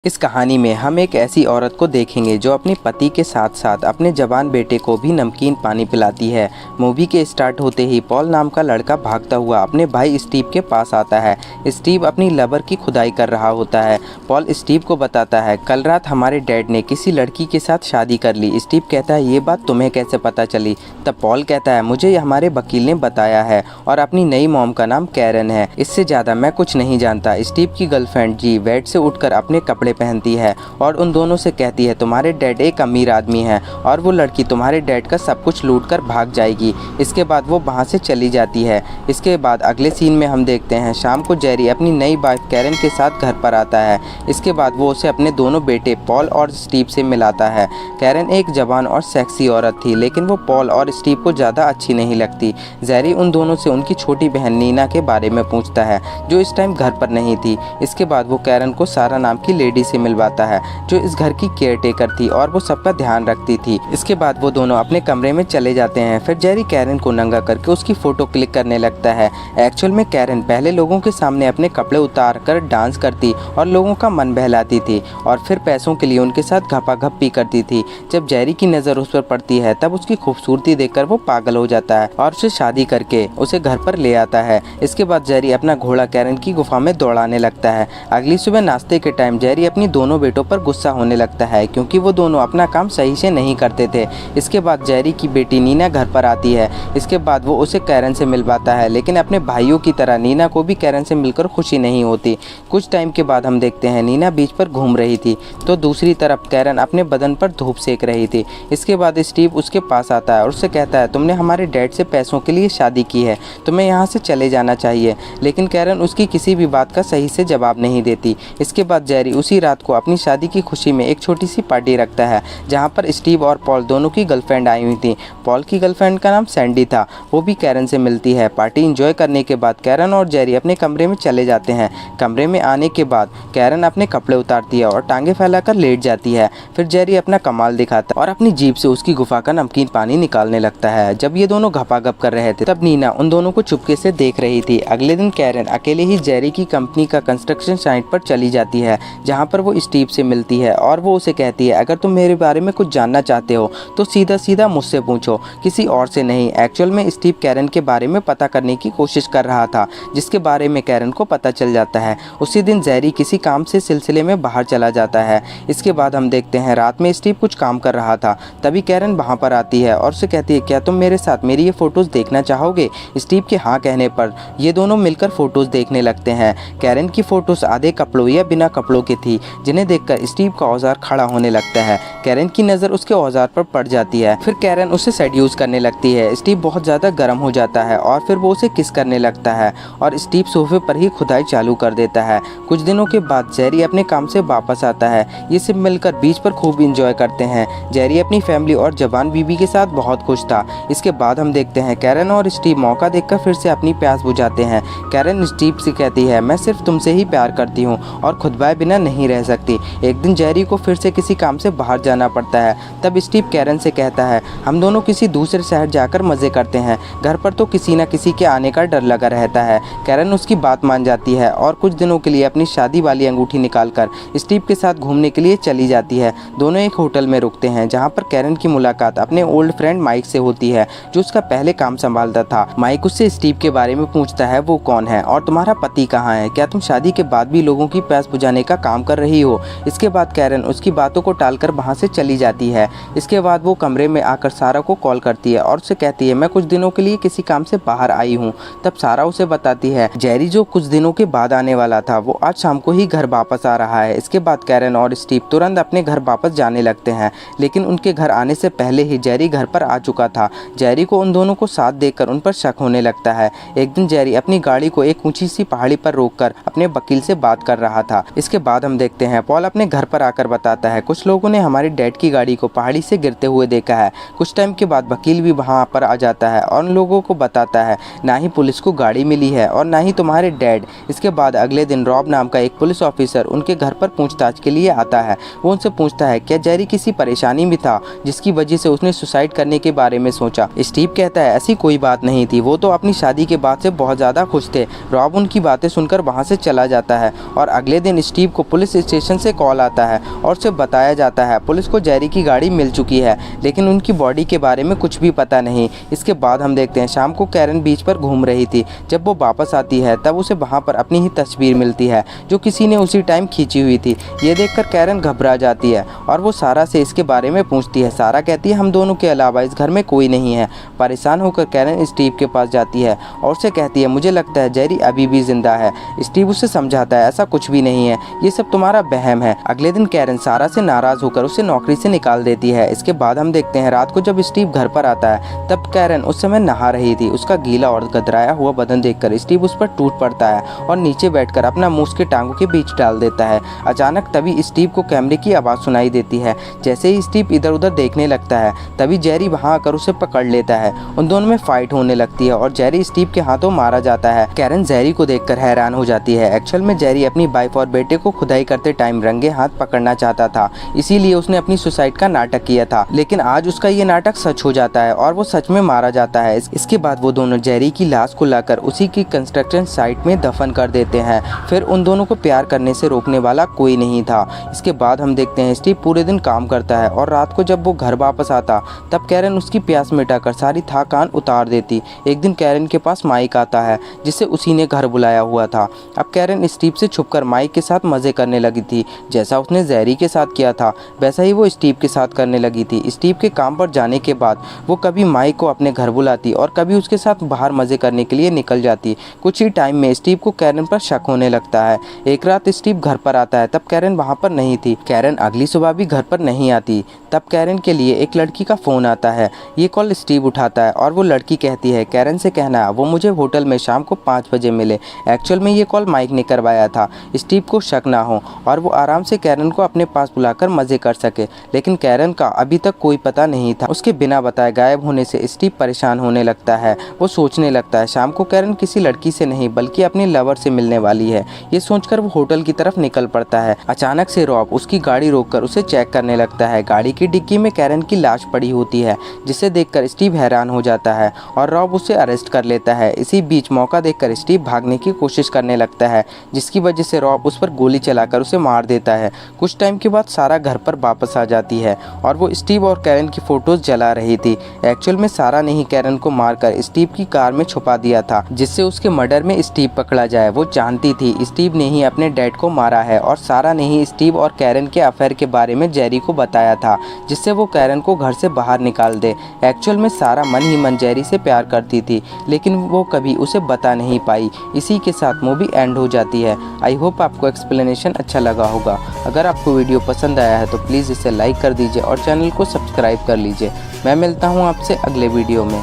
इस कहानी में हम एक ऐसी औरत को देखेंगे जो अपने पति के साथ साथ अपने जवान बेटे को भी नमकीन पानी पिलाती है। मूवी के स्टार्ट होते ही पॉल नाम का लड़का भागता हुआ अपने भाई स्टीव के पास आता है। स्टीव अपनी लवर की खुदाई कर रहा होता है। पॉल स्टीव को बताता है, कल रात हमारे डैड ने किसी लड़की के साथ शादी कर ली। स्टीव कहता है, ये बात तुम्हें कैसे पता चली? तब पॉल कहता है, मुझे हमारे वकील ने बताया है और अपनी नई मॉम का नाम कैरन है। इससे ज़्यादा मैं कुछ नहीं जानता। स्टीव की गर्लफ्रेंड जी बेड से उठकर अपने कपड़े पहनती है और उन दोनों से कहती है, तुम्हारे डैड एक अमीर आदमी है और वो लड़की तुम्हारे डैड का सब कुछ लूट कर भाग जाएगी। इसके बाद वो वहाँ से चली जाती है। इसके बाद अगले सीन में हम देखते हैं शाम को जेरी अपनी नई वाइफ कैरन के साथ घर पर आता है। इसके बाद वो उसे अपने दोनों बेटे पॉल और स्टीव से मिलाता है। कैरन एक जवान और सेक्सी औरत थी, लेकिन वो पॉल और स्टीव को ज़्यादा अच्छी नहीं लगती। जेरी उन दोनों से उनकी छोटी बहन नीना के बारे में पूछता है, जो इस टाइम घर पर नहीं थी। इसके बाद वो कैरन को सारा नाम की लेडी से मिलवाता है, जो इस घर की केयरटेकर थी और वो सबका ध्यान रखती थी। इसके बाद वो दोनों अपने कमरे में चले जाते हैं। फिर जेरी कैरन को नंगा करके उसकी फोटो क्लिक करने लगता है। एक्चुअल में कैरन पहले लोगों के सामने अपने कपड़े उतार कर डांस करती और लोगों का मन बहलाती थी और फिर पैसों के लिए उनके साथ घपाघप भी करती थी। जब जेरी की नज़र उस पर पड़ती है तब उसकी खूबसूरती देखकर वो पागल हो जाता है और उसे शादी करके उसे घर पर ले आता है। इसके बाद जेरी अपना घोड़ा कैरन की गुफा में दौड़ाने लगता है। अगली सुबह नाश्ते के टाइम जेरी अपनी दोनों बेटों पर गुस्सा होने लगता है क्योंकि वो दोनों अपना काम सही से नहीं करते थे। इसके बाद जेरी की बेटी नीना घर पर आती है। इसके बाद वो उसे कैरन से मिलवाता है, लेकिन अपने भाइयों की तरह नीना को भी कैरन से मिलकर खुशी नहीं होती। कुछ टाइम के बाद हम देखते हैं नीना बीच पर घूम रही थी तो दूसरी तरफ कैरन अपने बदन पर धूप सेक रही थी। इसके बाद स्टीव उसके पास आता है और उससे कहता है, तुमने हमारे डैड से पैसों के लिए शादी की है, तुम्हें यहाँ से चले जाना चाहिए। लेकिन कैरन उसकी किसी भी बात का सही से जवाब नहीं देती। इसके बाद जेरी उसी रात को अपनी शादी की खुशी में एक छोटी सी पार्टी रखता है, जहां पर स्टीव और पॉल दोनों की गर्लफ्रेंड आई हुई थी। पॉल की गर्लफ्रेंड का नाम सैंडी था, वो भी कैरन से मिलती है। पार्टी एंजॉय करने के बाद कैरन और जेरी अपने कमरे में चले जाते हैं। कमरे में आने के बाद कैरन अपने कपड़े उतारती है और टांगे फैलाकर लेट जाती है। फिर जेरी अपना कमाल दिखाता है और अपनी जीभ से उसकी गुफा का नमकीन पानी निकालने लगता है। जब ये दोनों घपाघप कर रहे थे तब नीना उन दोनों को चुपके से देख रही थी। अगले दिन कैरन अकेले ही जेरी की कंपनी का कंस्ट्रक्शन साइट पर चली जाती है, जहाँ पर वो स्टीव से मिलती है और वो उसे कहती है, अगर तुम मेरे बारे में कुछ जानना चाहते हो तो सीधा सीधा मुझसे पूछो, किसी और से नहीं। एक्चुअल में स्टीव कैरन के बारे में पता करने की कोशिश कर रहा था, जिसके बारे में कैरन को पता चल जाता है। उसी दिन जेरी किसी काम से सिलसिले में बाहर चला जाता है। इसके बाद हम देखते हैं रात में स्टीव कुछ काम कर रहा था, तभी कैरन वहाँ पर आती है और उसे कहती है, क्या तुम मेरे साथ मेरी ये फ़ोटोज़ देखना चाहोगे? स्टीव के हाँ कहने पर ये दोनों मिलकर फ़ोटोज़ देखने लगते हैं। कैरन की फ़ोटोज़ आधे कपड़ों या बिना कपड़ों की थी, जिन्हें देखकर स्टीव का औजार खड़ा होने लगता है। कैरन की नज़र उसके औजार पर पड़ जाती है। फिर कैरन उसे सेड्यूस करने लगती है। स्टीव बहुत ज़्यादा गर्म हो जाता है और फिर वो उसे किस करने लगता है और स्टीव सोफे पर ही खुदाई चालू कर देता है। कुछ दिनों के बाद जेरी अपने काम से वापस आता है। ये सब मिलकर बीच पर खूब इंजॉय करते हैं। जेरी अपनी फैमिली और जवान बीबी के साथ बहुत खुश था। इसके बाद हम देखते हैं कैरन और स्टीव मौका देखकर फिर से अपनी प्यास बुझाते हैं। कैरन स्टीव से कहती है, मैं सिर्फ तुमसे ही प्यार करती हूँ और खुद बाय बिना नहीं रह सकती। एक दिन जेरी को फिर से किसी काम से बाहर जाना पड़ता है। तब स्टीव कैरन से कहता है, हम दोनों किसी दूसरे शहर जाकर मज़े करते हैं, घर पर तो किसी न किसी के आने का डर लगा रहता है। कैरन उसकी बात मान जाती है और कुछ दिनों के लिए अपनी शादी वाली अंगूठी निकालकर स्टीव के साथ घूमने के लिए चली जाती है। दोनों एक होटल में रुकते हैं, जहाँ पर कैरन की मुलाकात अपने ओल्ड फ्रेंड माइक से होती है, जो उसका पहले काम संभालता था। माइक उससे स्टीव के बारे में पूछता है, वो कौन है और तुम्हारा पति कहाँ है? क्या तुम शादी के बाद भी लोगों की प्यास बुझाने का काम कर रही हो? इसके बाद कैरन उसकी बातों को टालकर वहाँ से चली जाती है। इसके बाद वो कमरे में आकर सारा को कॉल करती है और उसे कहती है, मैं कुछ दिनों के लिए किसी काम से बाहर आई हूँ। तब सारा उसे बताती है, जेरी जो कुछ दिनों के बाद आने वाला था वो आज शाम को ही घर वापस आ रहा है। इसके बाद कैरन और स्टीव तुरंत अपने घर वापस जाने लगते हैं, लेकिन उनके घर आने से पहले ही जेरी घर पर आ चुका था। जेरी को उन दोनों को साथ देखकर उन पर शक होने लगता है। एक दिन जेरी अपनी गाड़ी को एक ऊंची सी पहाड़ी पर रोककर अपने वकील से बात कर रहा था। इसके बाद हम देखते हैं पॉल अपने घर पर आकर बताता है, कुछ लोगों ने हमारे डैड की गाड़ी को पहाड़ी से गिरते हुए देखा है। कुछ टाइम के बाद वकील भी वहाँ पर आ जाता है और उन लोगों को बताता है, ना ही पुलिस को गाड़ी मिली है और ना ही तुम्हारे डैड। इसके बाद अगले दिन रॉब नाम का एक पुलिस ऑफिसर उनके घर पर पूछताछ के लिए आता है। वो उनसे पूछता है, क्या जेरी किसी परेशानी में था जिसकी वजह से उसने सुसाइड करने के बारे में सोचा? स्टीव कहता है, ऐसी कोई बात नहीं थी, वो तो अपनी शादी के बाद से बहुत ज़्यादा खुश थे। रॉब उनकी बातें सुनकर वहाँ से चला जाता है और अगले दिन स्टीव को पुलिस पुलिस स्टेशन से कॉल आता है और उसे बताया जाता है पुलिस को जेरी की गाड़ी मिल चुकी है, लेकिन उनकी बॉडी के बारे में कुछ भी पता नहीं। इसके बाद हम देखते हैं शाम को कैरन बीच पर घूम रही थी। जब वो वापस आती है तब उसे वहाँ पर अपनी ही तस्वीर मिलती है जो किसी ने उसी टाइम खींची हुई थी। ये देखकर कैरन घबरा जाती है और वो सारा से इसके बारे में पूछती है। सारा कहती है हम दोनों के अलावा इस घर में कोई नहीं है। परेशान होकर कैरन स्टीव के पास जाती है और उसे कहती है मुझे लगता है जेरी अभी भी जिंदा है। स्टीव उसे समझाता है ऐसा कुछ भी नहीं है, ये सब तुम्हारा वहम है। अगले दिन कैरन सारा से नाराज होकर उसे नौकरी से निकाल देती है। इसके बाद हम देखते हैं रात को जब स्टीव घर पर आता है तब कैरन उस समय नहा रही थी। उसका गीला और गदराया हुआ बदन देखकर स्टीव उस पर टूट पड़ता है और नीचे बैठकर अपना मुंह उसके टांगों के बीच डाल देता है। अचानक तभी स्टीव को कैमरे की आवाज़ सुनाई देती है। जैसे ही स्टीव इधर उधर देखने लगता है तभी जेरी वहां आकर उसे पकड़ लेता है। उन दोनों में फाइट होने लगती है और जेरी स्टीव के हाथों मारा जाता है। कैरन जेरी को देखकर हैरान हो जाती है। एक्चुअल में जेरी अपनी वाइफ और बेटे को खुदाई करते टाइम रंगे हाथ पकड़ना चाहता था, इसीलिए उसने अपनी सुसाइड का नाटक किया था। लेकिन आज उसका ये नाटक सच हो जाता है और वो सच में मारा जाता है। इसके बाद वो दोनों जेरी की लाश को लाकर उसी की कंस्ट्रक्शन साइट में दफन कर देते हैं। फिर उन दोनों को प्यार करने से रोकने वाला कोई नहीं था। इसके बाद हम देखते हैं स्टीव पूरे दिन काम करता है और रात को जब वो घर वापस आता तब कैरन उसकी प्यास मिटाकर सारी थकान उतार देती। एक दिन कैरन के पास माइक आता है जिसे उसी ने घर बुलाया हुआ था। अब कैरन स्टीव से छुपकर माइक के साथ मजे करने लगी थी। जैसा उसने जेरी के साथ किया था वैसा ही वो स्टीव के साथ करने लगी थी। स्टीव के काम पर जाने के बाद वो कभी माइक को अपने घर बुलाती और कभी उसके साथ बाहर मजे करने के लिए निकल जाती। कुछ ही टाइम में स्टीव को कैरन पर शक होने लगता है। एक रात स्टीव घर पर आता है तब कैरन वहाँ पर नहीं थी। कैरन अगली सुबह भी घर पर नहीं आती। तब कैरन के लिए एक लड़की का फ़ोन आता है। ये कॉल स्टीव उठाता है और वो लड़की कहती है कैरन से कहना वो मुझे होटल में शाम को 5 बजे मिले। एक्चुअल में ये कॉल माइक ने करवाया था, स्टीव को शक ना हो और वो आराम से कैरन को अपने पास बुलाकर मज़े कर सके। लेकिन कैरन का अभी तक कोई पता नहीं था। उसके बिना बताए गायब होने से स्टीव परेशान होने लगता है। वो सोचने लगता है शाम को कैरन किसी लड़की से नहीं बल्कि अपने लवर से मिलने वाली है। ये सोचकर वो होटल की तरफ निकल पड़ता है। अचानक से रॉब उसकी गाड़ी रोककर उसे चेक करने लगता है। गाड़ी की डिक्की में कैरन की लाश पड़ी होती है जिसे देखकर स्टीव हैरान हो जाता है और रॉब उसे अरेस्ट कर लेता है। इसी बीच मौका देखकर स्टीव भागने की कोशिश करने लगता है जिसकी वजह से रॉब उस पर गोली चलाकर उसे मार देता है। कुछ टाइम के बाद सारा घर पर वापस आ जाती है और वो स्टीव और कैरन की फोटोज जला रही थी। एक्चुअल में सारा ने ही कैरन को मारकर स्टीव की कार में छुपा दिया था जिससे उसके मर्डर में स्टीव पकड़ा जाए। वो जानती थी स्टीव ने ही अपने डैड को मारा है और सारा ने ही स्टीव और कैरन के अफेयर के बारे में जेरी को बताया था जिससे वो कैरन को घर से बाहर निकाल दे। एक्चुअल में सारा मन ही मन जेरी से प्यार करती थी लेकिन वो कभी उसे बता नहीं पाई। इसी के साथ मूवी एंड हो जाती है। आई होप आपको एक्सप्लेनेशन अच्छा लगा होगा। अगर आपको वीडियो पसंद आया है तो प्लीज़ इसे लाइक कर दीजिए और चैनल को सब्सक्राइब कर लीजिए। मैं मिलता हूँ आपसे अगले वीडियो में।